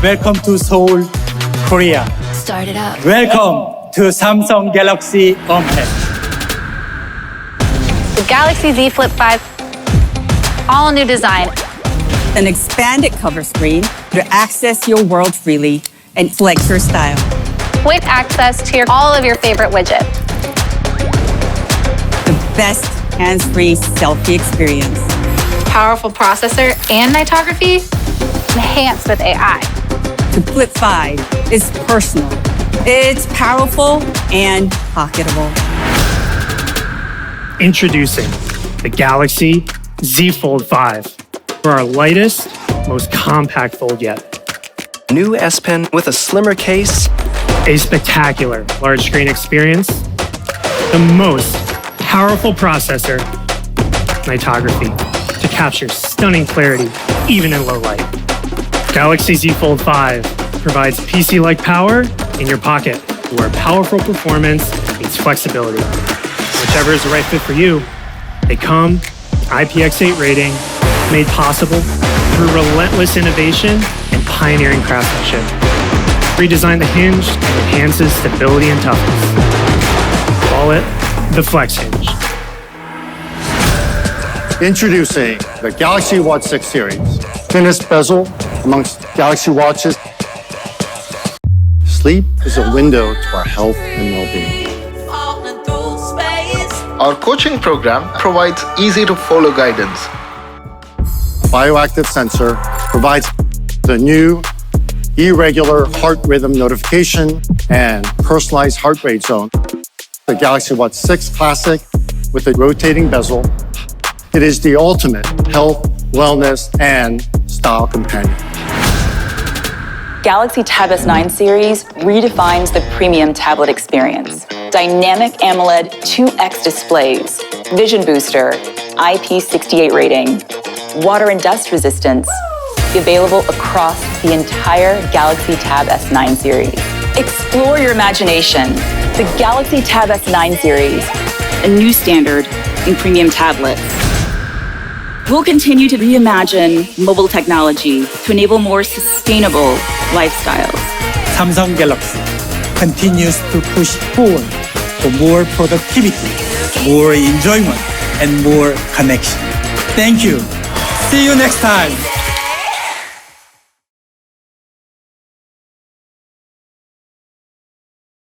Welcome to Seoul, Korea. Start it up. Welcome to Samsung Galaxy Unpacked. The Galaxy Z Flip 5, all new design. An expanded cover screen to access your world freely and flex your style. Quick access to all of your favorite widgets. The best hands-free selfie experience. Powerful processor and nightography enhanced with AI. The Flip 5 is personal. It's powerful and pocketable. Introducing the Galaxy Z Fold 5 for our lightest, most compact fold yet. New S Pen with a slimmer case. A spectacular large screen experience. The most powerful processor, nightography, to capture stunning clarity even in low light. Galaxy Z Fold 5 provides PC-like power in your pocket, where powerful performance meets flexibility. Whichever is the right fit for you, they come IPX8 rating, made possible through relentless innovation and pioneering craftsmanship. Redesigned the hinge and enhances stability and toughness. Call it the Flex Hinge. Introducing the Galaxy Watch 6 series. Thinnest bezel amongst Galaxy watches. Sleep is a window to our health and well-being. Our coaching program provides easy-to-follow guidance. Bioactive sensor provides the new irregular heart rhythm notification and personalized heart rate zone. The Galaxy Watch 6 Classic with a rotating bezel. It is the ultimate health, wellness, and style companion. Galaxy Tab S9 series redefines the premium tablet experience. Dynamic AMOLED 2X displays, vision booster, IP68 rating, water and dust resistance, available across the entire Galaxy Tab S9 series. Explore your imagination. The Galaxy Tab S9 series, a new standard in premium tablets. We'll continue to reimagine mobile technology to enable more sustainable lifestyles. Samsung Galaxy continues to push forward for more productivity, more enjoyment, and more connection. Thank you. See you next time.